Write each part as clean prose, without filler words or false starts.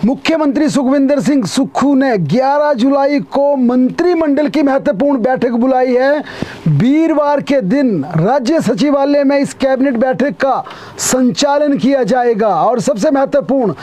मुख्यमंत्री सुखविंदर सिंह सुक्खू ने 11 जुलाई को मंत्रिमंडल की महत्वपूर्ण बैठक बुलाई है। वीरवार के दिन राज्य सचिवालय में इस कैबिनेट बैठक का संचालन किया जाएगा और सबसे महत्वपूर्ण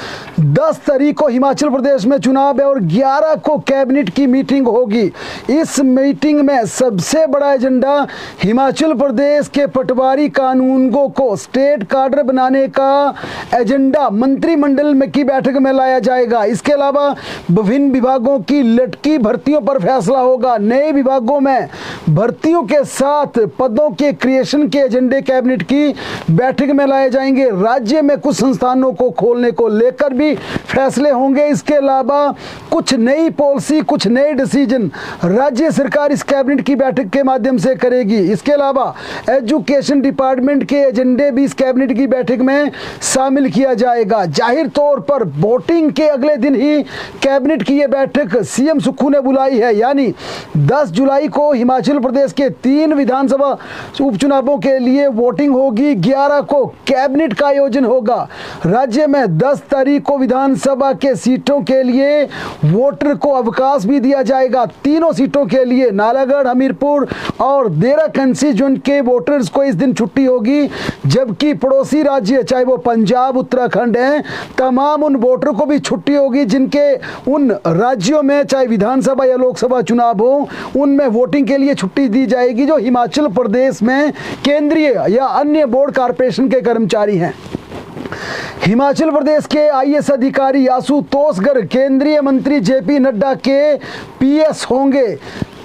10 तारीख को हिमाचल प्रदेश में चुनाव है और 11 को कैबिनेट की मीटिंग होगी। इस मीटिंग में सबसे बड़ा एजेंडा हिमाचल प्रदेश के पटवारी कानूनगों को स्टेट काडर बनाने का एजेंडा मंत्रिमंडल में की बैठक में लाया जाएगा। इसके अलावा विभिन्न विभागों की लटकी भर्तियों पर फैसला होगा। नए विभागों में भर्तियों के साथ पदों के क्रिएशन के एजेंडे कैबिनेट की बैठक में लाए जाएंगे। राज्य में कुछ संस्थानों को खोलने को लेकर भी फैसले होंगे। इसके अलावा कुछ नई पॉलिसी, कुछ नए डिसीजन राज्य सरकार इस कैबिनेट की बैठक के माध्यम से करेगी। इसके अलावा एजुकेशन डिपार्टमेंट के एजेंडे भी इस कैबिनेट की बैठक में शामिल किया जाएगा। जाहिर तौर पर वोटिंग के अगले दिन ही कैबिनेट की यह बैठक सीएम सुक्खू ने बुलाई है, यानी 10 जुलाई को हिमाचल प्रदेश के 3 विधानसभा उपचुनावों के लिए वोटिंग होगी। 11 को कैबिनेट का आयोजन होगा। राज्य में 10 तारीख को विधानसभा के सीटों के लिए वोटर को अवकाश भी दिया जाएगा। तीनों सीटों के लिए नालागढ़, हमीरपुर और देरा कंस्टिट्यूएंसी के वोटर्स को इस दिन छुट्टी होगी, जबकि पड़ोसी राज्य चाहे वो पंजाब, उत्तराखंड हैं, तमाम उन वोटर को भी छुट्टी होगी जिनके उन राज्यों में चाहे विधानसभा या लोकसभा चुनाव हो, उनमें वोटिंग के लिए छुट्टी दी जाएगी जो हिमाचल प्रदेश में केंद्रीय या अन्य बोर्ड कॉर्पोरेशन के कर्मचारी हैं। हिमाचल प्रदेश के आईएएस अधिकारी आशुतोष गर्ग केंद्रीय मंत्री जेपी नड्डा के पीएस होंगे।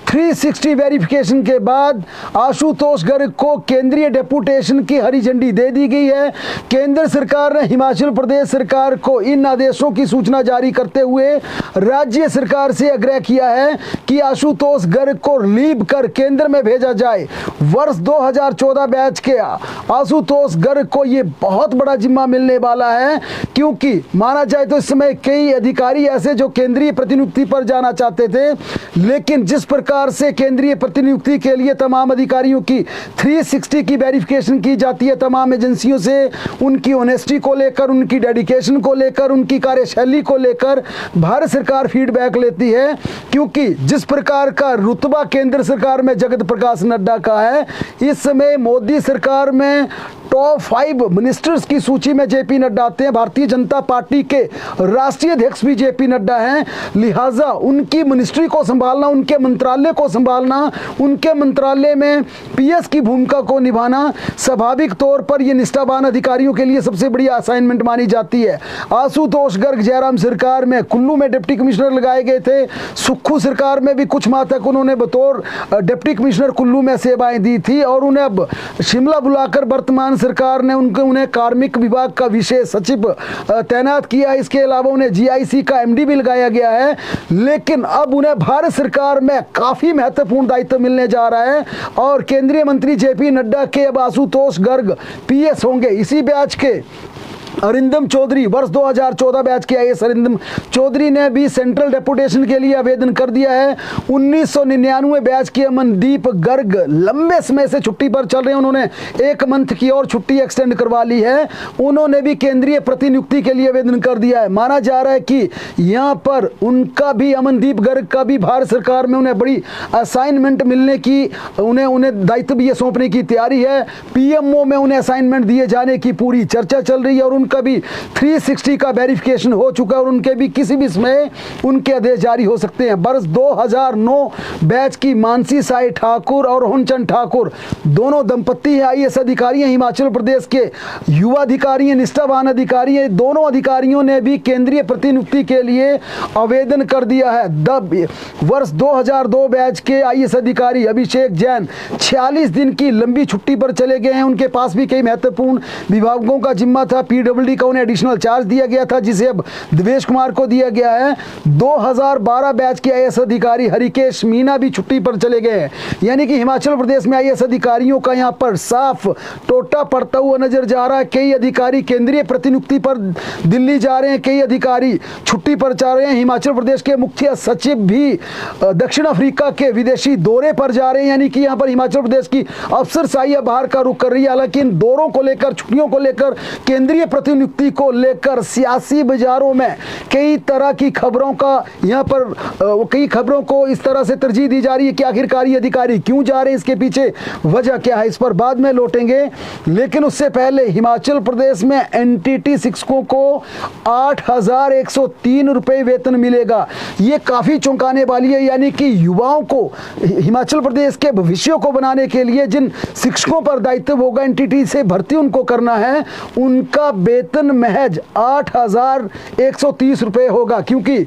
360 वेरिफिकेशन के बाद आशुतोष गर्ग को केंद्रीय डेपुटेशन की हरी झंडी दे दी गई है। केंद्र सरकार ने हिमाचल प्रदेश सरकार को इन आदेशों की सूचना जारी करते हुए राज्य सरकार से आग्रह किया है कि आशुतोष गर्ग को रिलीव कर केंद्र में भेजा जाए। वर्ष 2014 बैच के आशुतोष गर्ग को ये बहुत बड़ा जिम्मा मिलने वाला है, क्योंकि माना जाए तो इस समय कई अधिकारी ऐसे जो केंद्रीय प्रतिनियुक्ति पर जाना चाहते थे, लेकिन जिस प्रकार से केंद्रीय प्रतिनियुक्ति के लिए तमाम अधिकारियों की 360 की वेरिफिकेशन की जाती है, तमाम एजेंसियों से उनकी ऑनेस्टी को लेकर, उनकी डेडिकेशन को लेकर, उनकी कार्यशैली को लेकर भारत सरकार फीडबैक लेती है। क्योंकि जिस प्रकार का रुतबा केंद्र सरकार में जगत प्रकाश नड्डा का है, इस समय मोदी सरकार में टॉप 5 मिनिस्टर्स की सूची में जेपी नड्डा आते हैं। भारतीय जनता पार्टी के राष्ट्रीय अध्यक्ष भी जेपी नड्डा हैं, लिहाजा उनकी मिनिस्ट्री को संभालना, उनके मंत्रालय को संभालना, उनके मंत्रालय में पीएस की भूमिका को निभाना स्वाभाविक तौर पर ये निष्ठावान अधिकारियों के लिए सबसे बड़ी असाइनमेंट मानी जाती है। आशुतोष गर्ग जयराम सरकार में कुल्लू में डिप्टी कमिश्नर लगाए गए थे। सुक्खू सरकार में भी कुछ माह तक उन्होंने बतौर डिप्टी कमिश्नर कुल्लू में सेवाएं दी थी और उन्हें अब शिमला बुलाकर वर्तमान सरकार ने उन्हें कार्मिक विभाग का विशेष सचिव तैनात किया। इसके अलावा उन्हें जीआईसी का एमडी भी लगाया गया है, लेकिन अब उन्हें भारत सरकार में काफी महत्वपूर्ण दायित्व मिलने जा रहा है और केंद्रीय मंत्री जेपी नड्डा के अब आशुतोष गर्ग पीएस होंगे। इसी बैच के अरिंदम चौधरी, वर्ष 2014 बैच के आईएएस अरिंदम चौधरी ने भी सेंट्रल डेपुटेशन के लिए आवेदन कर दिया है। 1999 बैच के अमनदीप गर्ग लंबे समय से छुट्टी पर चल रहे हैं, उन्होंने 1 मंथ की और छुट्टी एक्सटेंड करवा ली है। उन्होंने भी केंद्रीय प्रतिनियुक्ति के लिए आवेदन कर दिया है। माना जा रहा है कि यहाँ पर उनका भी, अमनदीप गर्ग का भी भारत सरकार में उन्हें बड़ी असाइनमेंट मिलने की, उन्हें दायित्व भी ये सौंपने की तैयारी है। पीएमओ में उन्हें असाइनमेंट दिए जाने की पूरी चर्चा चल रही है और उनका भी 360 का वेरिफिकेशन हो चुका है और उनके भी किसी भी समय उनके आदेश जारी हो सकते हैं। वर्ष 2009 बैच की मानसी साई ठाकुर और होनचंद ठाकुर दोनों दंपत्ति हैं, आईएएस अधिकारी हैं, हिमाचल प्रदेश के युवा अधिकारी हैं, निष्ठावान अधिकारी हैं। दोनों अधिकारियों ने भी केंद्रीय प्रतिनियुक्ति के लिए आवेदन कर दिया है। वर्ष 2002 बैच के आईएएस अधिकारी अभिषेक जैन 46 दिन की लंबी छुट्टी पर चले गए हैं। उनके पास भी कई महत्वपूर्ण विभागों का जिम्मा था। पीडब्ल्यूडी का उन्हें एडिशनल चार्ज दिया गया था, जिसे अब देवेश कुमार को दिया गया है। 2012 बैच के आईएएस अधिकारी हरिकेश मीना भी छुट्टी पर चले गए हैं। यानी कि हिमाचल प्रदेश में आईएएस अधिकारियों का यहां पर साफ टोटा पड़ता हुआ नजर जा रहा है। कई अधिकारी केंद्रीय प्रतिनियुक्ति पर दिल्ली जा रहे हैं, कई अधिकारी छुट्टी पर जा रहे हैं। हिमाचल प्रदेश के मुख्य सचिव भी दक्षिण अफ्रीका के विदेशी दौरे पर जा रहे हैं। यानी कि यहां पर हिमाचल प्रदेश की अफसरशाही बाहर का रुख कर रही है। हालांकि इन दौरों को लेकर, छुट्टियों को लेकर केंद्रीय प्रतिनियुक्ति को लेकर सियासी बाजारों में कई तरह की खबरों का यहाँ पर कई खबरों को इस तरह से तरजीह दी जा रही है कि आखिरकार ये अधिकारी क्यों जा रहे हैं, इसके पीछे वजह क्या है, इस पर बाद में लौटेंगे। लेकिन उससे पहले हिमाचल प्रदेश में एनटीटी शिक्षकों को 8,103 रुपये वेतन मिलेगा। ये काफ़ी चौंकाने वाली है, यानी कि युवाओं को, हिमाचल प्रदेश के भविष्य को बनाने के लिए जिन शिक्षकों पर दायित्व होगा एनटीटी से भर्ती उनको करना है, उनका वेतन महज 8,130 रुपये होगा। क्योंकि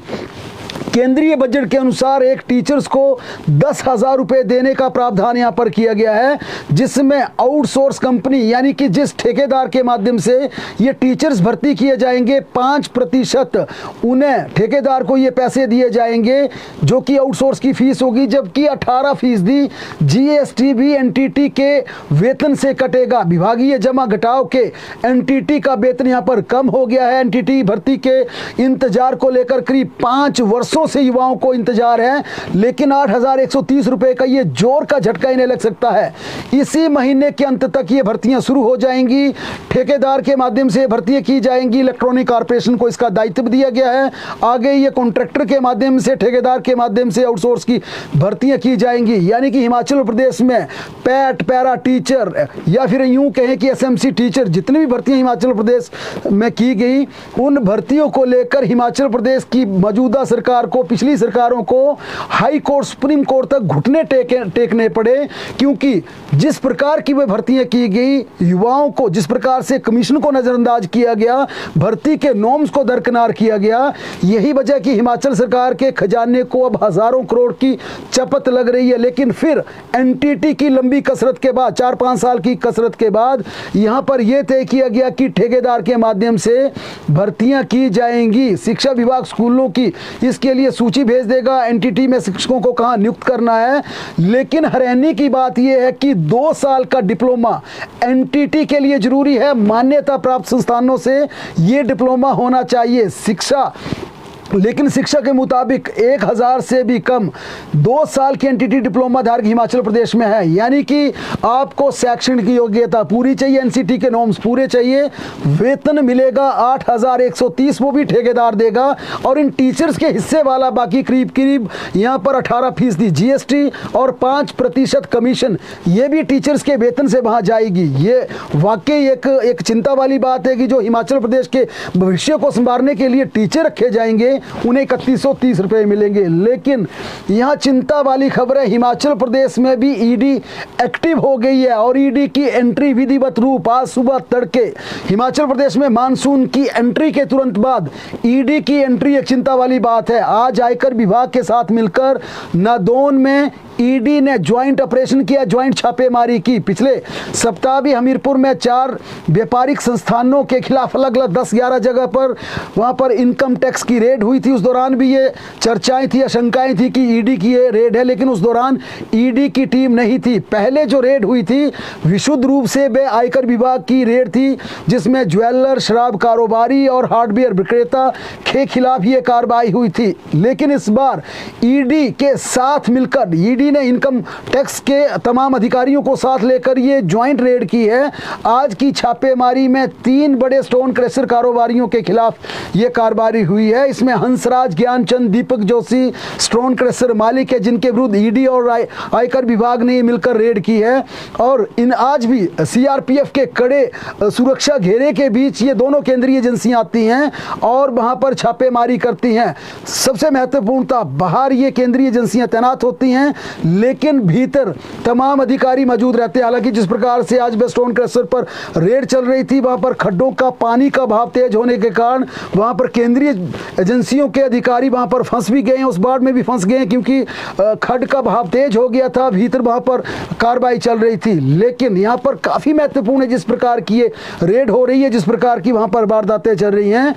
केंद्रीय बजट के अनुसार एक टीचर्स को 10,000 रुपये देने का प्रावधान यहाँ पर किया गया है, जिसमें आउटसोर्स कंपनी यानी कि जिस ठेकेदार के माध्यम से ये टीचर्स भर्ती किए जाएंगे 5% उन्हें ठेकेदार को ये पैसे दिए जाएंगे जो कि आउटसोर्स की फीस होगी, जबकि 18% जीएसटी भी एनटीटी के वेतन से कटेगा। विभागीय जमा घटाव के एनटीटी का वेतन यहाँ पर कम हो गया है। एनटीटी भर्ती के इंतजार को लेकर करीब 5 वर्षों से युवाओं को इंतजार है, लेकिन 8,130 रुपए का ये जोर का झटका इन्हें लग सकता है। इसी महीने के अंत तक ये भर्तियां शुरू हो जाएंगी, ठेकेदार के माध्यम से भर्तियां की जाएंगी। इलेक्ट्रॉनिक कॉर्पोरेशन को इसका दायित्व दिया गया है। आगे ये कॉन्ट्रैक्टर के माध्यम से, ठेकेदार के माध्यम से आउटसोर्स की भर्तियां की जाएंगी। यानी कि हिमाचल प्रदेश में पैट, पैरा टीचर या फिर यूं कहें कि एसएमसी टीचर, जितनी भी भर्तियां हिमाचल प्रदेश में की गई, उन भर्तियों को लेकर हिमाचल प्रदेश की मौजूदा सरकार को, पिछली सरकारों को हाई कोर्ट, सुप्रीम कोर्ट तक घुटने टेकने पड़े। क्योंकि जिस प्रकार की वे भर्तियां की गई, युवाओं को जिस प्रकार से कमीशन को नजरअंदाज किया गया, भर्ती के नॉर्म्स को दरकिनार किया गया, यही वजह कि हिमाचल सरकार के खजाने को अब हजारों करोड़ की चपत लग रही है। लेकिन फिर एनटीटी की लंबी कसरत के बाद, 4-5 साल की कसरत के बाद यहां पर यह तय किया गया कि ठेकेदार के माध्यम से भर्तियां की जाएंगी। शिक्षा विभाग स्कूलों की इसके लिए सूची भेज देगा, एनटीटी में शिक्षकों को कहां नियुक्त करना है। लेकिन हैरानी की बात यह है कि 2 साल का डिप्लोमा एनटीटी के लिए जरूरी है। मान्यता प्राप्त संस्थानों से यह डिप्लोमा होना चाहिए। लेकिन शिक्षा के मुताबिक 1,000 से भी कम 2 साल की एनटीटी डिप्लोमा धारक हिमाचल प्रदेश में है। यानी कि आपको शैक्षणिक योग्यता पूरी चाहिए, एनसीटी के नॉर्म्स पूरे चाहिए। वेतन मिलेगा 8,130, वो भी ठेकेदार देगा। और इन टीचर्स के हिस्से वाला बाकी करीब यहाँ पर 18% जीएसटी और 5% कमीशन, ये भी टीचर्स के वेतन से वहाँ जाएगी। ये वाकई एक चिंता वाली बात है कि जो हिमाचल प्रदेश के भविष्य को संवारने के लिए टीचर रखे जाएंगे, उन्हें 3130 रुपए मिलेंगे। लेकिन यहां चिंता वाली खबर है, हिमाचल प्रदेश में भी ईडी एक्टिव हो गई है और ईडी की एंट्री विधिवत रूप आज सुबह तड़के, हिमाचल प्रदेश में मानसून की एंट्री के तुरंत बाद ईडी की एंट्री एक चिंता वाली बात है। आज आयकर विभाग के साथ मिलकर नादौन में ईडी ने ज्वाइंट ऑपरेशन किया, ज्वाइंट छापेमारी की। पिछले सप्ताह भी हमीरपुर में 4 व्यापारिक संस्थानों के खिलाफ अलग-अलग 10-11 जगह पर वहां पर इनकम टैक्स की रेड हुई थी। उस दौरान भी ये चर्चाएं थी, आशंकाएं थी कि ईडी की ये रेड है, लेकिन उस दौरान ईडी की टीम नहीं थी। पहले जो रेड हुई थी विशुद्ध रूप से वे आयकर विभाग की रेड थी, जिसमें ज्वेलर, शराब कारोबारी और हार्डवेयर विक्रेता के खिलाफ ये कार्रवाई हुई थी। लेकिन इस बार ईडी के साथ मिलकर ईडी ने इनकम टैक्स के तमाम अधिकारियों को साथ लेकर ये ज्वाइंट रेड की है। आज की छापेमारी में 3 बड़े स्टोन क्रशर कारोबारियों के खिलाफ ये कार्रवाई हुई है। इसमें हंसराज, ज्ञानचंद, दीपक जोशी स्टोन क्रशर मालिक है, जिनके विरुद्ध ईडी और आयकर विभाग ने मिलकर रेड की है। और इन आज भी सीआरपीएफ के कड़े सुरक्षा घेरे के बीच ये दोनों केंद्रीय एजेंसियां आती हैं और वहां पर छापेमारी करती हैं। सबसे महत्वपूर्णता, बाहर ये केंद्रीय एजेंसियां तैनात होती हैं, लेकिन भीतर तमाम अधिकारी मौजूद रहते हैं। हालांकि जिस प्रकार से आज स्टोन क्रशर पर रेड चल रही थी, वहां पर खड्डों का पानी का बहाव तेज होने के कारण वहां पर केंद्रीय एजेंसियों के अधिकारी वहां पर फंस भी गए हैं, उस बाढ़ में भी फंस गए हैं, क्योंकि खड्ड का बहाव तेज हो गया था, भीतर वहां पर कार्रवाई चल रही थी। लेकिन यहां पर काफी महत्वपूर्ण है जिस प्रकार की ये रेड हो रही है, जिस प्रकार की वहां पर वारदातें चल रही हैं।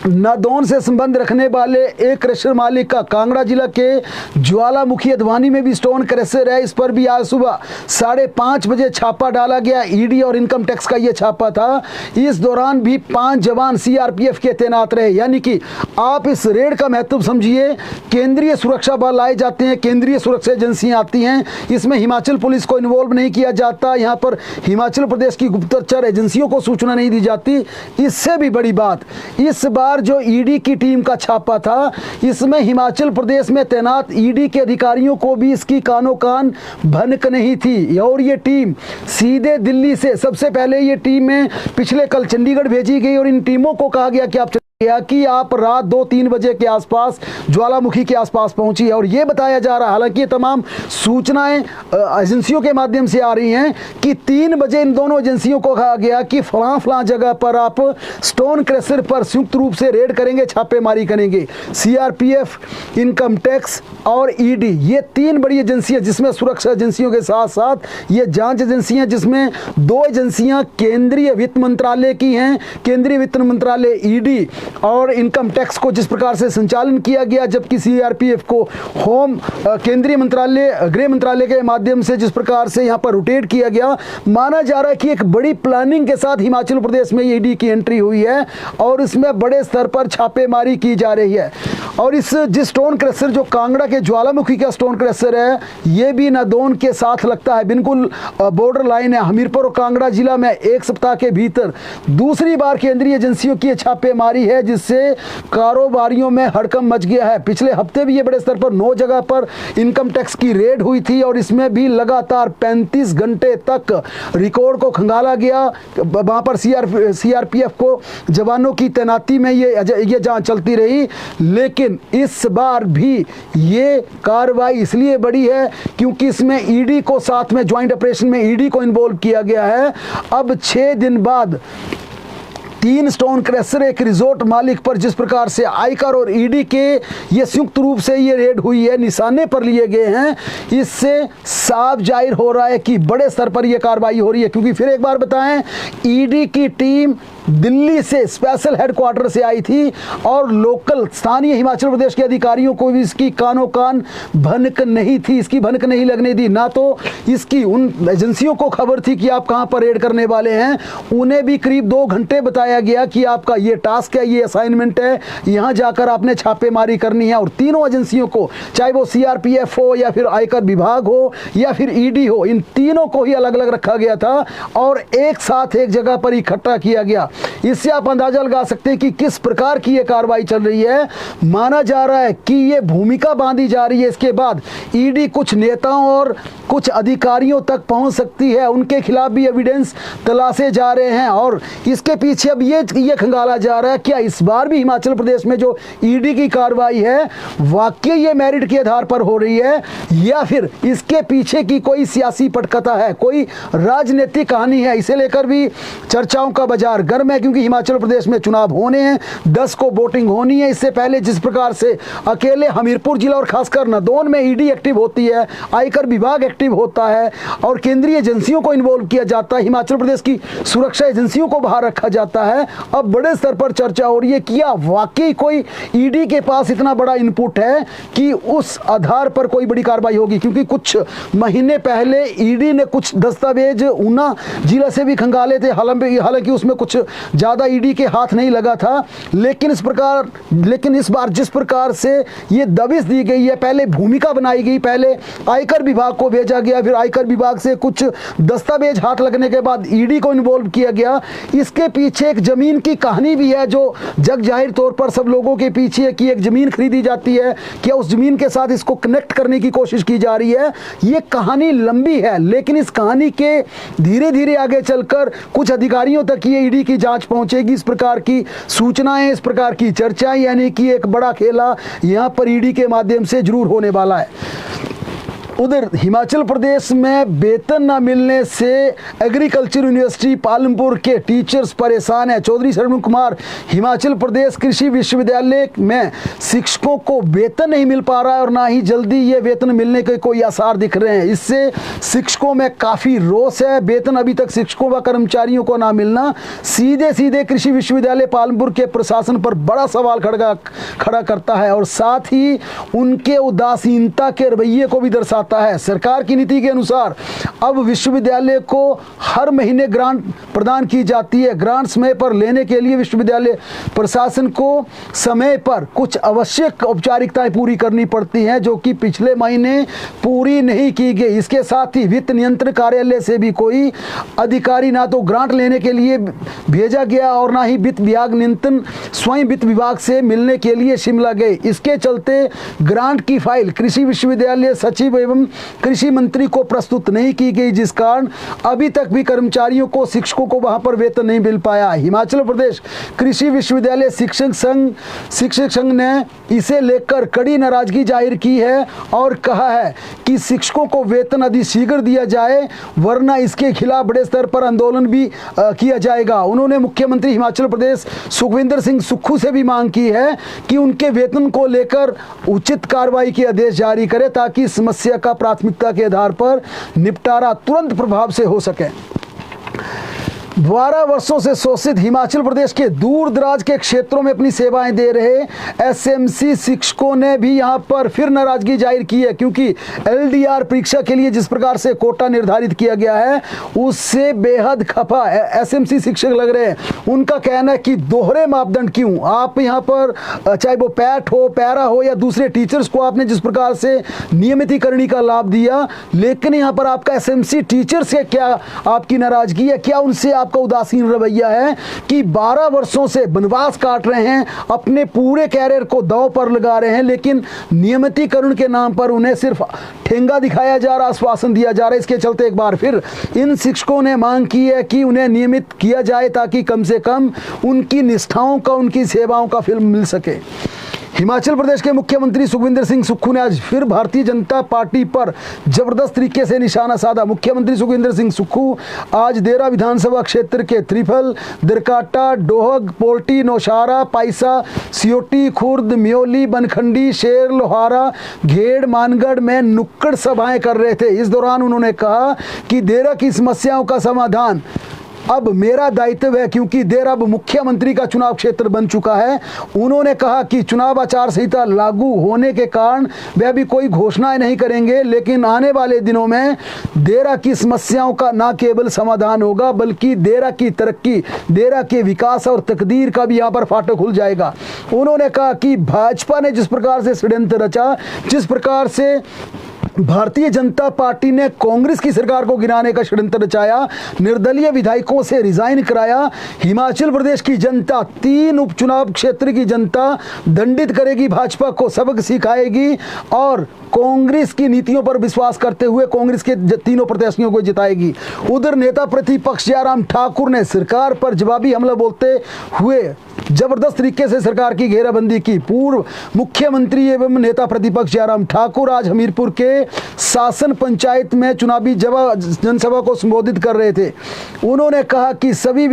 नादौन से संबंध रखने वाले एक क्रशर मालिक का कांगड़ा जिला के ज्वालामुखी अधवानी में भी स्टोन क्रशर है। इस पर भी आज सुबह 5:30 बजे छापा डाला गया। ईडी और इनकम टैक्स का यह छापा था। इस दौरान भी 5 जवान सीआरपीएफ के तैनात रहे। यानी कि आप इस रेड का महत्व समझिए। केंद्रीय सुरक्षा बल आए जाते हैं, केंद्रीय सुरक्षा एजेंसियां आती हैं। इसमें हिमाचल पुलिस को इन्वॉल्व नहीं किया जाता। यहाँ पर हिमाचल प्रदेश की गुप्तचर एजेंसियों को सूचना नहीं दी जाती। इससे भी बड़ी बात, इस बार जो ईडी की टीम का छापा था, इसमें हिमाचल प्रदेश में तैनात ईडी के अधिकारियों को भी इसकी कानो कान भनक नहीं थी। और ये टीम सीधे दिल्ली से, सबसे पहले ये टीम में पिछले कल चंडीगढ़ भेजी गई और इन टीमों को कहा गया कि आप रात 2-3 बजे के आसपास ज्वालामुखी के आसपास पहुंची है। और ये बताया जा रहा है, हालांकि ये तमाम सूचनाएं एजेंसियों के माध्यम से आ रही हैं कि 3 बजे इन दोनों एजेंसियों को कहा गया कि फलां जगह पर आप स्टोन क्रशर पर संयुक्त रूप से रेड करेंगे, छापेमारी करेंगे। सीआरपीएफ, इनकम टैक्स और ईडी, ये 3 बड़ी एजेंसियां, जिसमें सुरक्षा एजेंसियों के साथ साथ ये जांच एजेंसियां, जिसमें 2 एजेंसियां केंद्रीय वित्त मंत्रालय की हैं। केंद्रीय वित्त मंत्रालय ईडी और इनकम टैक्स को जिस प्रकार से संचालन किया गया, जबकि सीआरपीएफ को होम केंद्रीय मंत्रालय, गृह मंत्रालय के माध्यम से जिस प्रकार से यहां पर रोटेट किया गया, माना जा रहा है कि एक बड़ी प्लानिंग के साथ हिमाचल प्रदेश में ईडी की एंट्री हुई है और इसमें बड़े स्तर पर छापेमारी की जा रही है। और इस जिस स्टोन क्रशर, जो कांगड़ा के ज्वालामुखी का स्टोन क्रशर है, ये भी नादौन के साथ लगता है, बिल्कुल बॉर्डर लाइन है। हमीरपुर और कांगड़ा जिला में एक सप्ताह के भीतर दूसरी बार केंद्रीय एजेंसियों की छापेमारी है, जिससे कारोबारियों में हड़कंप मच गया है। पिछले हफ्ते भी ये बड़े स्तर पर 9 जगह पर इनकम टैक्स की रेड हुई थी और इसमें भी लगातार 35 घंटे तक रिकॉर्ड को खंगाला गया। वहां पर सीआरपीएफ को जवानों की तैनाती में ये जांच चलती रही। लेकिन इस बार भी ये कार्रवाई इसलिए बड़ी है क्योंकि इसमें ईडी को साथ में, ज्वाइंट ऑपरेशन में ईडी को इन्वॉल्व किया गया है। अब 6 दिन बाद 3 स्टोन क्रशर, एक रिजॉर्ट मालिक पर जिस प्रकार से आयकर और ईडी के ये संयुक्त रूप से ये रेड हुई है, निशाने पर लिए गए हैं, इससे साफ जाहिर हो रहा है कि बड़े स्तर पर यह कार्रवाई हो रही है। क्योंकि फिर एक बार बताएं, ईडी की टीम दिल्ली से स्पेशल हेडक्वार्टर से आई थी और लोकल स्थानीय हिमाचल प्रदेश के अधिकारियों को भी इसकी कानो कान भनक नहीं थी, इसकी भनक नहीं लगने दी। ना तो इसकी उन एजेंसियों को खबर थी कि आप कहां पर रेड करने वाले हैं, उन्हें भी करीब 2 घंटे बताया गया कि आपका ये टास्क है, ये असाइनमेंट है, यहां जाकर आपने छापेमारी करनी है। और तीनों एजेंसियों को, चाहे वो सीआरपीएफ हो या फिर आयकर विभाग हो या फिर ईडी हो, इन तीनों को ही अलग अलग रखा गया था और एक साथ एक जगह पर इकट्ठा किया गया। इससे आप अंदाजा लगा सकते हैं कि किस प्रकार की यह कार्रवाई चल रही है। माना जा रहा है कि यह भूमिका बांधी जा रही है। इसके बाद ईडी कुछ नेताओं और कुछ अधिकारियों तक पहुंच सकती है, उनके खिलाफ भी एविडेंस तलाशे जा रहे हैं। और इसके पीछे अब ये खंगाला जा रहा है, क्या इस बार भी हिमाचल प्रदेश में जो ईडी की कार्रवाई है वाकई ये मेरिट के आधार पर हो रही है या फिर इसके पीछे की कोई सियासी पटकथा है, कोई राजनीतिक कहानी है। इसे लेकर भी चर्चाओं का बाजार गर्म है, क्योंकि हिमाचल प्रदेश में चुनाव होने हैं, 10 को वोटिंग होनी है। इससे पहले जिस प्रकार से अकेले हमीरपुर जिला और खासकर नादौन में ईडी एक्टिव होती है, आयकर विभाग एक्टिव होता है और केंद्रीय एजेंसियों को इन्वॉल्व किया जाता है, हिमाचल प्रदेश की सुरक्षा एजेंसियों को बाहर रखा जाता है, अब बड़े स्तर पर चर्चा हो रही है कि क्या वाकई कोई ईडी के पास इतना बड़ा इनपुट है कि उस आधार पर कोई बड़ी कार्रवाई होगी। क्योंकि कुछ महीने पहले ईडी ने कुछ दस्तावेज ऊना जिला से भी खंगाले थे, हालांकि उसमें कुछ ज्यादा ईडी के हाथ नहीं लगा था। लेकिन इस बार जिस प्रकार से ये दबिश दी गई है, पहले भूमिका बनाई गई, पहले आयकर विभाग को भेजा गया, फिर आयकर विभाग से कुछ दस्तावेज हाथ लगने के बाद ईडी को इन्वॉल्व किया गया। इसके पीछे एक जमीन की कहानी भी है जो जग जाहिर तौर पर सब लोगों के पीछे है कि एक जमीन खरीदी जाती है, क्या उस जमीन के साथ इसको कनेक्ट करने की कोशिश की जा रही है। ये कहानी लंबी है, लेकिन इस कहानी के धीरे धीरे आगे चलकर कुछ अधिकारियों तक ये ईडी की जांच पहुंचेगी। इस प्रकार की सूचनाएं, इस प्रकार की चर्चाएं, यानी कि एक बड़ा खेला यहां पर ईडी के माध्यम से जरूर होने वाला है। उधर हिमाचल प्रदेश में वेतन न मिलने से एग्रीकल्चर यूनिवर्सिटी पालमपुर के टीचर्स परेशान हैं। चौधरी श्रवण कुमार, हिमाचल प्रदेश कृषि विश्वविद्यालय में शिक्षकों को वेतन नहीं मिल पा रहा है और ना ही जल्दी ये वेतन मिलने के कोई आसार दिख रहे हैं। इससे शिक्षकों में काफ़ी रोष है। वेतन अभी तक शिक्षकों व कर्मचारियों को ना मिलना सीधे सीधे कृषि विश्वविद्यालय पालमपुर के प्रशासन पर बड़ा सवाल खड़ा करता है और साथ ही उनके उदासीनता के रवैये को भी दर्शाता है। सरकार की नीति के अनुसार अब विश्वविद्यालय को हर महीने ग्रांट प्रदान की जाती है। ग्रांट समय पर लेने के लिए विश्वविद्यालय प्रशासन को समय पर कुछ आवश्यक औपचारिकताएं पूरी करनी पड़ती हैं, जो कि पिछले महीने पूरी नहीं की गई। इसके साथ ही वित्त नियंत्रण कार्यालय से भी कोई अधिकारी ना तो ग्रांट लेने के लिए भेजा गया और ना ही वित्त विभाग नियंत्रण स्वयं वित्त विभाग से मिलने के लिए शिमला गए। इसके चलते ग्रांट की फाइल कृषि विश्वविद्यालय सचिव एवं कृषि मंत्री को प्रस्तुत नहीं की गई, जिस कारण अभी तक भी कर्मचारियों को, शिक्षकों को वहां पर वेतन नहीं मिल पाया। हिमाचल प्रदेश कृषि विश्वविद्यालय शिक्षक संघ ने इसे लेकर कड़ी नाराजगी जाहिर की है और कहा है कि शिक्षकों को वेतन अधिशीघ्र दिया जाए, वरना इसके खिलाफ बड़े स्तर पर आंदोलन भी किया जाएगा। उन्होंने मुख्यमंत्री हिमाचल प्रदेश सुखविंदर सिंह सुक्खू से भी मांग की है कि उनके वेतन को लेकर उचित कार्रवाई के आदेश जारी करे, ताकि समस्या का प्राथमिकता के आधार पर निपटारा तुरंत प्रभाव से हो सके। 12 वर्षों से शोषित हिमाचल प्रदेश के दूर दराज के क्षेत्रों में अपनी सेवाएं दे रहे एसएमसी शिक्षकों ने भी यहां पर फिर नाराजगी जाहिर की है, क्योंकि एलडीआर परीक्षा के लिए जिस प्रकार से कोटा निर्धारित किया गया है उससे बेहद खफा एसएमसी शिक्षक लग रहे हैं। उनका कहना है कि दोहरे मापदंड क्यों, आप यहां पर चाहे वो पैट हो, पैरा हो या दूसरे टीचर्स को आपने जिस प्रकार से नियमितीकरण का लाभ दिया, लेकिन यहां पर आपका एसएमसी टीचर से क्या आपकी नाराजगी है, क्या उनसे आपका उदासीन रवैया है कि 12 वर्षों से वनवास काट रहे हैं, अपने पूरे कैरियर को दांव पर लगा रहे हैं, लेकिन नियमितीकरण के नाम पर उन्हें सिर्फ ठेंगा दिखाया जा रहा, आश्वासन दिया जा रहा है। इसके चलते एक बार फिर इन शिक्षकों ने मांग की है कि उन्हें नियमित किया जाए, ताकि कम से कम उनकी निष्ठाओं का, उनकी सेवाओं का फिल्म मिल सके। हिमाचल प्रदेश के मुख्यमंत्री सुखविंदर सिंह सुक्खू ने आज फिर भारतीय जनता पार्टी पर जबरदस्त तरीके से निशाना साधा। मुख्यमंत्री सुखविंदर सिंह सुक्खू आज देरा विधानसभा क्षेत्र के त्रिफल, दरकाटा, डोहग, पोल्टी, नौशारा, पाइसा, सियोटी, खुर्द, म्योली, बनखंडी, शेर, लोहारा, घेड़, मानगढ़ में नुक्कड़ सभाएं कर रहे थे। इस दौरान उन्होंने कहा कि देरा की समस्याओं का समाधान अब मेरा दायित्व है, क्योंकि देरा अब मुख्यमंत्री का चुनाव क्षेत्र बन चुका है। उन्होंने कहा कि चुनाव आचार संहिता लागू होने के कारण वे अभी कोई घोषणाएं नहीं करेंगे, लेकिन आने वाले दिनों में देरा की समस्याओं का न केवल समाधान होगा, बल्कि देरा की तरक्की, देरा के विकास और तकदीर का भी यहाँ पर फाटक खुल जाएगा। उन्होंने कहा कि भाजपा ने जिस प्रकार से षड्यंत्र रचा, जिस प्रकार से भारतीय जनता पार्टी ने कांग्रेस की सरकार को गिराने का षड्यंत्र रचाया, निर्दलीय विधायकों से रिजाइन कराया, हिमाचल प्रदेश की जनता, 3 उपचुनाव क्षेत्र की जनता दंडित करेगी, भाजपा को सबक सिखाएगी और कांग्रेस की नीतियों पर विश्वास करते हुए कांग्रेस के तीनों प्रत्याशियों को जिताएगी। उधर नेता प्रतिपक्ष जयराम ठाकुर ने सरकार पर जवाबी हमला बोलते हुए जबरदस्त तरीके से सरकार की घेराबंदी की। पूर्व मुख्यमंत्री एवं नेता प्रतिपक्ष जयराम ठाकुर आज हमीरपुर के शासन पंचायत में चुनावी जनसभा को संबोधित कर रहे थे। उन्होंने कहा कि सभी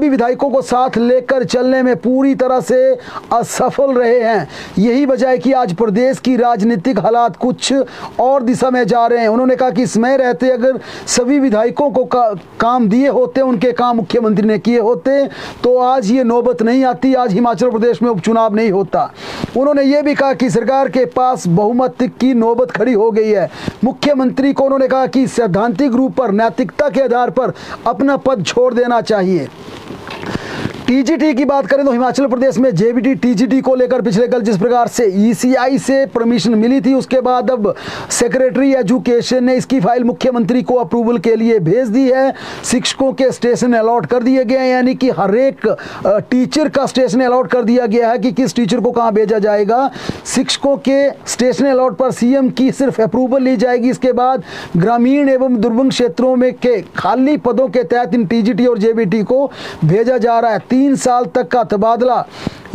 विधायकों को साथ लेकर चलने में पूरी तरह से असफल रहे हैं। यही वजह है कि आज प्रदेश की राजनीतिक हालात कुछ और दिशा में जा रहे हैं। उन्होंने कहा कि समय रहते अगर सभी विधायकों को काम दिए होते, उनके काम मुख्यमंत्री ने किए होते, तो आज ये नौबत नहीं आती, आज हिमाचल प्रदेश में उपचुनाव नहीं होता। उन्होंने ये भी कहा कि सरकार के पास बहुमत की नौबत खड़ी हो गई है। मुख्यमंत्री को उन्होंने कहा कि सैद्धांतिक रूप पर, नैतिकता के आधार पर अपना पद छोड़ देना चाहिए। टीजीटी की बात करें तो हिमाचल प्रदेश में जेबीटी टीजीटी को लेकर पिछले कल जिस प्रकार से ईसीआई से परमिशन मिली थी, उसके बाद अब सेक्रेटरी एजुकेशन ने इसकी फाइल मुख्यमंत्री को अप्रूवल के लिए भेज दी है। शिक्षकों के स्टेशन अलॉट कर दिए गए हैं, यानी कि हर एक टीचर का स्टेशन अलॉट कर दिया गया है कि किस टीचर को कहां भेजा जाएगा। शिक्षकों के स्टेशन अलॉट पर सीएम की सिर्फ अप्रूवल ली जाएगी। इसके बाद ग्रामीण एवं दुर्गम क्षेत्रों में के खाली पदों के तहत इन टीजीटी और जेबीटी को भेजा जा रहा है। 3 साल तक का तबादला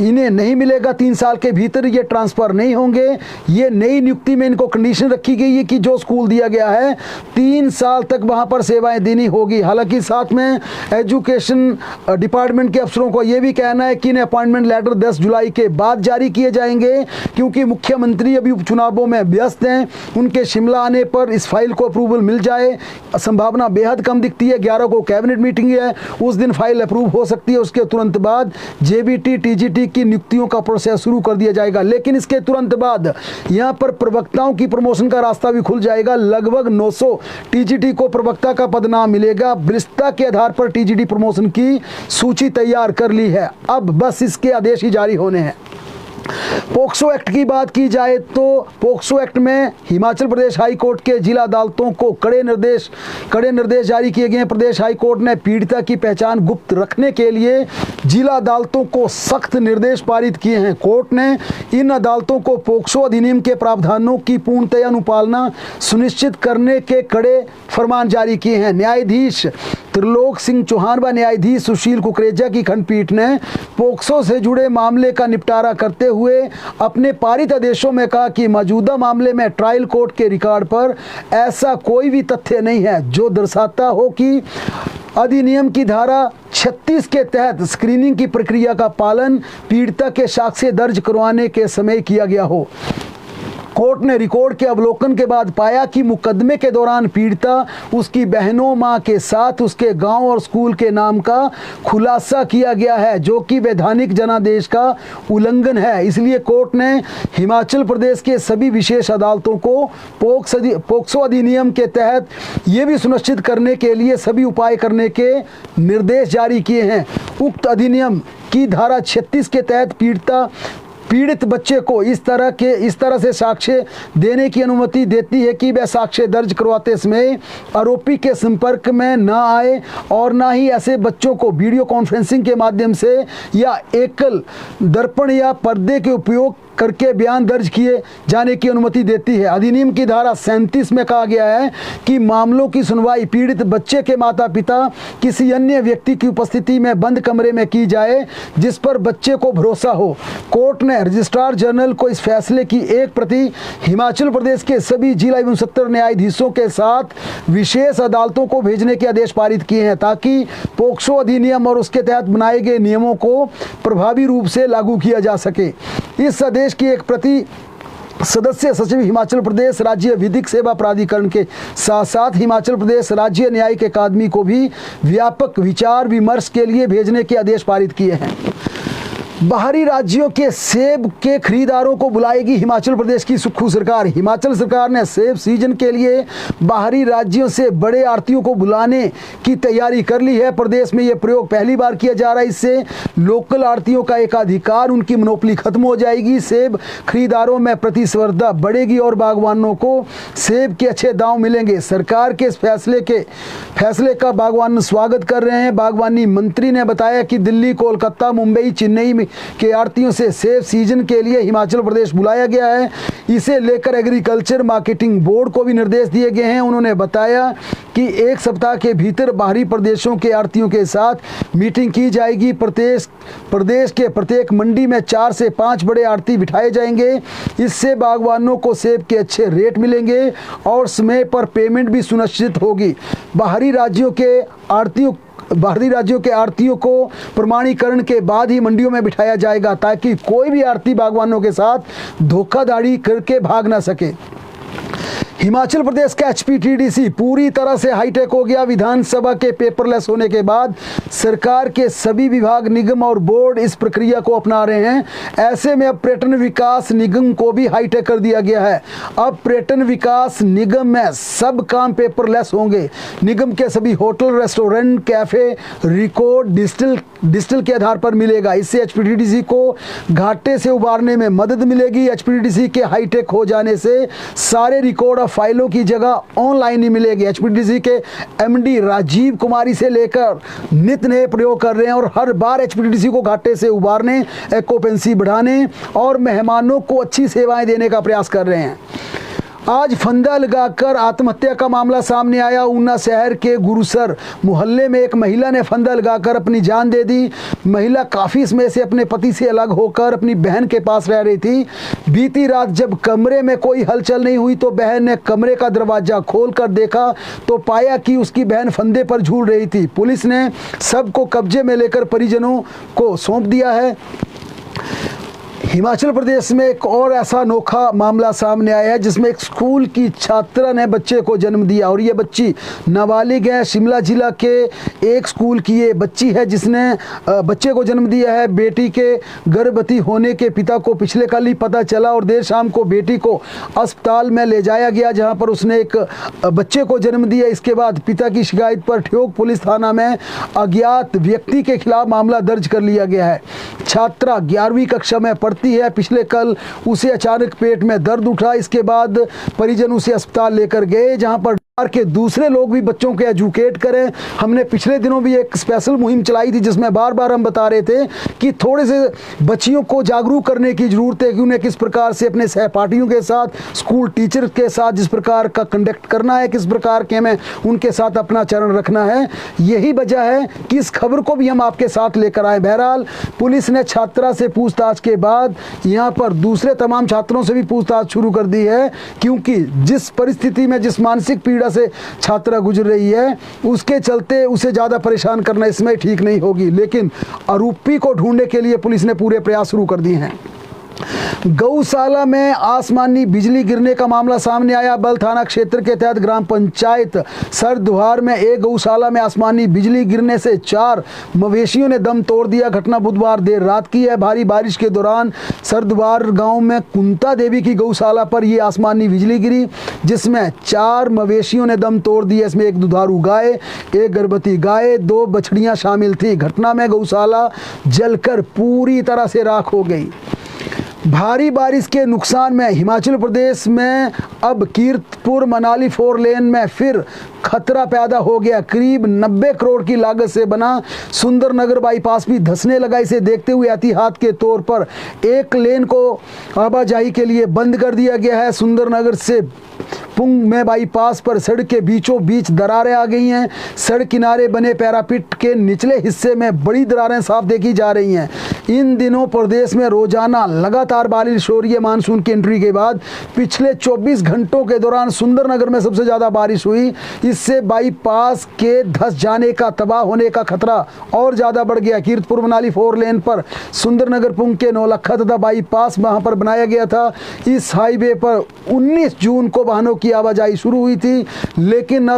इन्हें नहीं मिलेगा, 3 साल के भीतर ये ट्रांसफ़र नहीं होंगे। ये नई नियुक्ति में इनको कंडीशन रखी गई है कि जो स्कूल दिया गया है 3 साल तक वहाँ पर सेवाएं देनी होगी। हालांकि साथ में एजुकेशन डिपार्टमेंट के अफसरों को ये भी कहना है कि इन्हें अपॉइंटमेंट लेटर 10 जुलाई के बाद जारी किए जाएंगे, क्योंकि मुख्यमंत्री अभी उपचुनावों में व्यस्त हैं। उनके शिमला आने पर इस फाइल को अप्रूवल मिल जाए, संभावना बेहद कम दिखती है। 11 को कैबिनेट मीटिंग है, उस दिन फाइल अप्रूव हो सकती है। उसके तुरंत बाद जेबीटी टीजीटी की नियुक्तियों का प्रोसेस शुरू कर दिया जाएगा। लेकिन इसके तुरंत बाद यहाँ पर प्रवक्ताओं की प्रमोशन का रास्ता भी खुल जाएगा। लगभग 900 टीजीटी को प्रवक्ता का पद नाम मिलेगा। वरिष्ठता के आधार पर टीजीटी प्रमोशन की सूची तैयार कर ली है, अब बस इसके आदेश ही जारी होने हैं। पोक्सो एक्ट की बात की जाए तो पोक्सो एक्ट में हिमाचल प्रदेश हाई कोर्ट के जिला अदालतों को कड़े निर्देश जारी किए गए हैं। प्रदेश हाई कोर्ट ने पीड़िता की पहचान गुप्त रखने के लिए जिला अदालतों को सख्त निर्देश पारित किए हैं। कोर्ट ने इन अदालतों को पोक्सो अधिनियम के प्रावधानों की पूर्णतया अनुपालना सुनिश्चित करने के कड़े फरमान जारी किए हैं। न्यायाधीश त्रिलोक सिंह चौहान व न्यायाधीश सुशील कुकरेजा की खंडपीठ ने पोक्सो से जुड़े मामले का निपटारा करते हुए अपने पारित आदेशों में कहा कि मौजूदा मामले में ट्रायल कोर्ट के रिकॉर्ड पर ऐसा कोई भी तथ्य नहीं है जो दर्शाता हो कि अधिनियम की धारा 36 के तहत स्क्रीनिंग की प्रक्रिया का पालन पीड़िता के साक्ष्य दर्ज करवाने के समय किया गया हो। कोर्ट ने रिकॉर्ड के अवलोकन के बाद पाया कि मुकदमे के दौरान पीड़िता उसकी बहनों मां के साथ उसके गांव और स्कूल के नाम का खुलासा किया गया है, जो कि वैधानिक जनादेश का उल्लंघन है। इसलिए कोर्ट ने हिमाचल प्रदेश के सभी विशेष अदालतों को पोक्सो अधिनियम के तहत ये भी सुनिश्चित करने के लिए सभी उपाय करने के निर्देश जारी किए हैं। उक्त अधिनियम की धारा 36 के तहत पीड़ित बच्चे को इस तरह से साक्ष्य देने की अनुमति देती है कि वह साक्ष्य दर्ज करवाते समय आरोपी के संपर्क में न आए और न ही ऐसे बच्चों को वीडियो कॉन्फ्रेंसिंग के माध्यम से या एकल दर्पण या पर्दे के उपयोग करके बयान दर्ज किए जाने की अनुमति देती है। अधिनियम की धारा 37 में कहा गया है कि मामलों की सुनवाई पीड़ित बच्चे के माता पिता किसी अन्य व्यक्ति की उपस्थिति में बंद कमरे में की जाए जिस पर बच्चे को भरोसा हो। कोर्ट ने रजिस्ट्रार जनरल को इस फैसले की एक प्रति हिमाचल प्रदेश के सभी जिला एवं सत्र न्यायाधीशों के साथ विशेष अदालतों को भेजने के आदेश पारित किए हैं, ताकि पोक्सो अधिनियम और उसके तहत बनाए गए नियमों को प्रभावी रूप से लागू किया जा सके। इस आदेश की एक प्रति सदस्य सचिव हिमाचल प्रदेश राज्य विधिक सेवा प्राधिकरण के साथ साथ हिमाचल प्रदेश राज्य न्यायिक अकादमी को भी व्यापक विचार विमर्श के लिए भेजने के आदेश पारित किए हैं। बाहरी राज्यों के सेब के खरीदारों को बुलाएगी हिमाचल प्रदेश की सुक्खू सरकार। हिमाचल सरकार ने सेब सीजन के लिए बाहरी राज्यों से बड़े आढ़तियों को बुलाने की तैयारी कर ली है। प्रदेश में यह प्रयोग पहली बार किया जा रहा है। इससे लोकल आढ़तियों का एकाधिकार, उनकी मोनोपोली खत्म हो जाएगी। सेब खरीदारों में प्रतिस्पर्धा बढ़ेगी और बागवानों को सेब के अच्छे दाम मिलेंगे। सरकार के इस फैसले का बागवान स्वागत कर रहे हैं। बागवानी मंत्री ने बताया कि दिल्ली, कोलकाता, मुंबई, चेन्नई के आढ़तियों से सेब सीजन के लिए हिमाचल प्रदेश बुलाया गया है। इसे लेकर एग्रीकल्चर मार्केटिंग बोर्ड को भी निर्देश दिए गए हैं। उन्होंने बताया कि 1 सप्ताह के भीतर बाहरी प्रदेशों के आढ़तियों के साथ मीटिंग की जाएगी। प्रदेश के प्रत्येक मंडी में 4 से 5 बड़े आढ़ती बिठाए जाएंगे। इससे बागवानों को सेब के अच्छे रेट मिलेंगे और समय पर पेमेंट भी सुनिश्चित होगी। बाहरी राज्यों के आढ़तियों को प्रमाणीकरण के बाद ही मंडियों में बिठाया जाएगा, ताकि कोई भी आढ़ती बागवानों के साथ धोखाधड़ी करके भाग ना सके। हिमाचल प्रदेश का एचपीटीडीसी पूरी तरह से हाईटेक हो गया। विधानसभा के पेपरलेस होने के बाद सरकार के सभी विभाग, निगम और बोर्ड इस प्रक्रिया को अपना रहे हैं। ऐसे में अब पर्यटन विकास निगम को भी हाईटेक कर दिया गया है। अब पर्यटन विकास निगम में सब काम पेपरलेस होंगे। निगम के सभी hotel, restaurant, cafe record digital के आधार पर मिलेगा। इससे एचपीटीडीसी को घाटे से उबारने में मदद मिलेगी। एचपीटीडीसी के हाईटेक हो जाने से सारे रिकॉर्ड और फाइलों की जगह ऑनलाइन ही मिलेगी। एचपीटीडीसी के एमडी राजीव कुमारी से लेकर नित नए प्रयोग कर रहे हैं और हर बार एचपीटीडीसी को घाटे से उबारने, ऑक्यूपेंसी बढ़ाने और मेहमानों को अच्छी सेवाएं देने का प्रयास कर रहे हैं। आज फंदा लगाकर आत्महत्या का मामला सामने आया। ऊना शहर के गुरुसर मोहल्ले में एक महिला ने फंदा लगाकर अपनी जान दे दी। महिला काफ़ी समय से अपने पति से अलग होकर अपनी बहन के पास रह रही थी। बीती रात जब कमरे में कोई हलचल नहीं हुई तो बहन ने कमरे का दरवाज़ा खोलकर देखा तो पाया कि उसकी बहन फंदे पर झूल रही थी। पुलिस ने सबको कब्जे में लेकर परिजनों को सौंप दिया है। हिमाचल प्रदेश में एक और ऐसा अनोखा मामला सामने आया है जिसमें एक स्कूल की छात्रा ने बच्चे को जन्म दिया और ये बच्ची नाबालिग है। शिमला जिला के एक स्कूल की ये बच्ची है जिसने बच्चे को जन्म दिया है। बेटी के गर्भवती होने के पिता को पिछले कल ही पता चला और देर शाम को बेटी को अस्पताल में ले जाया गया जहां पर उसने एक बच्चे को जन्म दिया। इसके बाद पिता की शिकायत पर ठियोग पुलिस थाना में अज्ञात व्यक्ति के खिलाफ मामला दर्ज कर लिया गया है। छात्रा 11वीं कक्षा में पढ़ती है। पिछले कल उसे अचानक पेट में दर्द उठा। इसके बाद परिजन उसे अस्पताल लेकर गए जहां पर के दूसरे लोग भी बच्चों के एजुकेट करें। हमने पिछले दिनों भी एक स्पेशल मुहिम चलाई थी जिसमें बार बार हम बता रहे थे कि थोड़े से बच्चियों को जागरूक करने की ज़रूरत है कि उन्हें किस प्रकार से अपने सहपाठियों के साथ, स्कूल टीचर के साथ जिस प्रकार का कंडक्ट करना है, किस प्रकार के हमें उनके साथ अपना चरण रखना है। यही वजह है कि इस खबर को भी हम आपके साथ लेकर आए। बहरहाल पुलिस ने छात्रा से पूछताछ के बाद यहाँ पर दूसरे तमाम छात्रों से भी पूछताछ शुरू कर दी है क्योंकि जिस परिस्थिति में, जिस मानसिक पीड़ा से छात्रा गुजर रही है उसके चलते उसे ज़्यादा परेशान करना इसमें ठीक नहीं होगी। लेकिन आरोपी को ढूंढने के लिए पुलिस ने पूरे प्रयास शुरू कर दिए हैं। गौशाला में आसमानी बिजली गिरने का मामला सामने आया। बल थाना क्षेत्र के तहत ग्राम पंचायत सरद्वार में एक गौशाला में आसमानी बिजली गिरने से 4 मवेशियों ने दम तोड़ दिया। घटना बुधवार देर रात की है। भारी बारिश के दौरान सरद्वार गांव में कुंता देवी की गौशाला पर यह आसमानी बिजली गिरी जिसमें 4 मवेशियों ने दम तोड़ दिया। इसमें एक दुधारू गाय, एक गर्भवती गाय, 2 बछड़ियां शामिल थी। घटना में गौशाला जलकर पूरी तरह से राख हो गई। भारी बारिश के नुकसान में हिमाचल प्रदेश में अब कीरतपुर मनाली 4 लेन में फिर खतरा पैदा हो गया। करीब 90 करोड़ की लागत से बना सुंदरनगर बाईपास भी धंसने लगा। इसे देखते हुए एहतियात के तौर पर एक लेन को आवाजाही के लिए बंद कर दिया गया है। सुंदरनगर से पुंग में बाईपास पर सड़क के बीचों बीच दरारें आ गई हैं। सड़क किनारे बने पैरापिट के निचले हिस्से में बड़ी दरारें साफ देखी जा रही हैं। इन दिनों प्रदेश में रोजाना लगातार बारिश हो रही है। मानसून की एंट्री के बाद पिछले 24 घंटों के दौरान सुंदरनगर में सबसे ज़्यादा बारिश हुई। इससे बाईपास के धंस जाने का, तबाह होने का खतरा और ज़्यादा बढ़ गया। कीरतपुर मनाली 4 लेन पर सुंदरनगर पुंग के नौलखा तथा बाईपास वहाँ पर बनाया गया था। इस हाईवे पर 19 जून को वाहनों की आवाजाही शुरू हुई थी लेकिन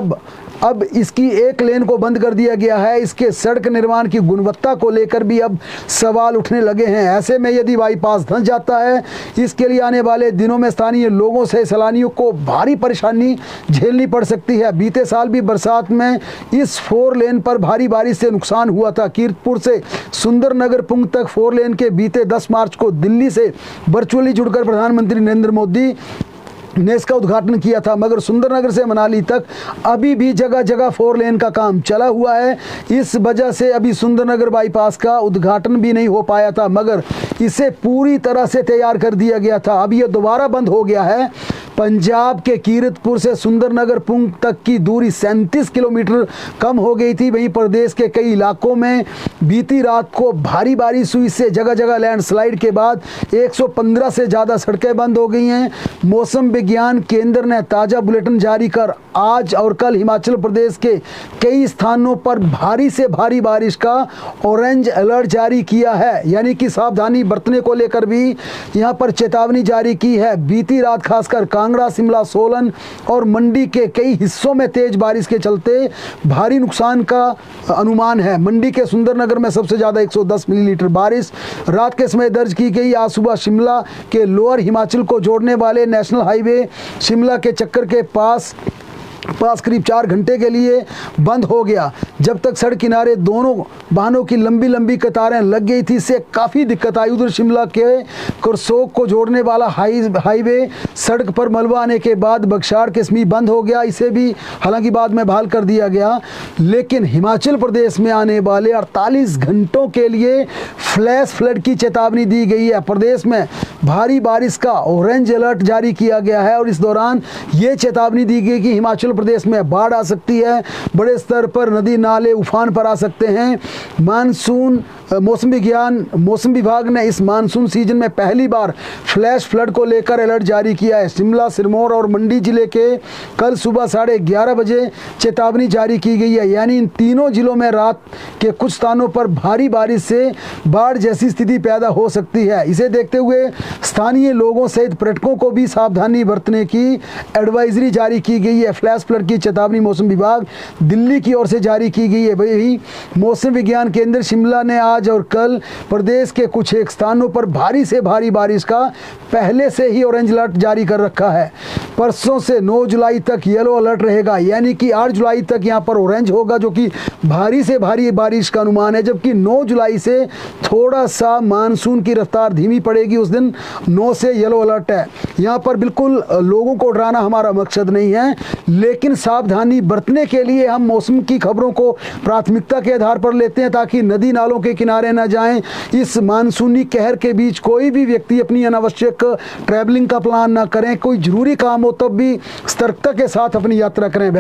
अब इसकी एक लेन को बंद कर दिया गया है। इसके सड़क निर्माण की गुणवत्ता को लेकर भी अब सवाल उठने लगे हैं। ऐसे में यदि बाईपास धंस जाता है इसके लिए आने वाले दिनों में स्थानीय लोगों से सैलानियों को भारी परेशानी झेलनी पड़ सकती है। बीते साल भी बरसात में इस 4 लेन पर भारी बारिश से नुकसान हुआ था। कीरतपुर से सुंदरनगर पुंग तक 4 लेन के बीते 10 मार्च को दिल्ली से वर्चुअली जुड़कर प्रधानमंत्री नरेंद्र मोदी ने इसका उद्घाटन किया था मगर सुंदरनगर से मनाली तक अभी भी जगह जगह 4 लेन का काम चला हुआ है। इस वजह से अभी सुंदरनगर बाईपास का उद्घाटन भी नहीं हो पाया था मगर इसे पूरी तरह से तैयार कर दिया गया था। अब ये दोबारा बंद हो गया है। पंजाब के कीरतपुर से सुंदरनगर पुंग तक की दूरी 37 किलोमीटर कम हो गई थी। वहीं प्रदेश के कई इलाकों में बीती रात को भारी बारिश हुई। इससे जगह जगह लैंडस्लाइड के बाद 115 से ज़्यादा सड़कें बंद हो गई हैं। मौसम विज्ञान केंद्र ने ताज़ा बुलेटिन जारी कर आज और कल हिमाचल प्रदेश के कई स्थानों पर भारी से भारी बारिश का ऑरेंज अलर्ट जारी किया है, यानी कि सावधानी बरतने को लेकर भी यहाँ पर चेतावनी जारी की है। बीती रात खासकर कांगड़ा, शिमला, सोलन और मंडी के कई हिस्सों में तेज बारिश के चलते भारी नुकसान का अनुमान है। मंडी के सुंदरनगर में सबसे ज़्यादा 110 मिलीलीटर बारिश रात के समय दर्ज की गई। आज सुबह शिमला के लोअर हिमाचल को जोड़ने वाले नेशनल हाईवे शिमला के चक्कर के पास पास करीब 4 घंटे के लिए बंद हो गया। जब तक सड़क किनारे दोनों वाहनों की लंबी लंबी कतारें लग गई थी, इससे काफ़ी दिक्कत आई। उधर शिमला के करसोग को जोड़ने वाला हाईवे सड़क पर मलबा आने के बाद बगशाड़ के समीप बंद हो गया। इसे भी हालांकि बाद में बहाल कर दिया गया। लेकिन हिमाचल प्रदेश में आने वाले 48 घंटों के लिए फ्लैश फ्लड की चेतावनी दी गई है। प्रदेश में भारी बारिश का ऑरेंज अलर्ट जारी किया गया है और इस दौरान ये चेतावनी दी गई कि हिमाचल प्रदेश में बाढ़ आ सकती है, बड़े स्तर पर नदी नाले उफान पर आ सकते हैं। मानसून मौसम विभाग ने इस मानसून सीजन में पहली बार फ्लैश फ्लड को लेकर अलर्ट जारी किया है। शिमला, सिरमौर और मंडी जिले के कल सुबह 11:30 बजे चेतावनी जारी की गई है। यानी इन तीनों जिलों में रात के कुछ स्थानों पर भारी बारिश से बाढ़ जैसी स्थिति पैदा हो सकती है। इसे देखते हुए स्थानीय लोगों सहित पर्यटकों को भी सावधानी बरतने की एडवाइजरी जारी की गई है। फ्लैश फ्लड की चेतावनी मौसम विभाग दिल्ली की ओर से जारी की गई है। वही मौसम विज्ञान केंद्र शिमला ने आज और कल प्रदेश के कुछ एक स्थानों पर भारी से भारी बारिश का पहले से ही ऑरेंज अलर्ट जारी कर रखा है। परसों से 9 जुलाई तक येलो अलर्ट रहेगा, यानी कि 8 जुलाई तक यहाँ पर ऑरेंज होगा, जो कि भारी से भारी बारिश का अनुमान है। जबकि 9 जुलाई से थोड़ा सा मानसून की रफ्तार धीमी पड़ेगी, उस दिन 9 से येलो अलर्ट है। यहाँ पर बिल्कुल लोगों को डराना हमारा मकसद नहीं है, लेकिन सावधानी बरतने के लिए हम मौसम की खबरों को प्राथमिकता के आधार पर लेते हैं, ताकि नदी नालों के किनारे न जाएं। इस मानसूनी कहर के बीच कोई भी व्यक्ति अपनी अनावश्यक ट्रैवलिंग का प्लान ना करें। कोई जरूरी काम हो तब भी सतर्कता के साथ अपनी यात्रा करें।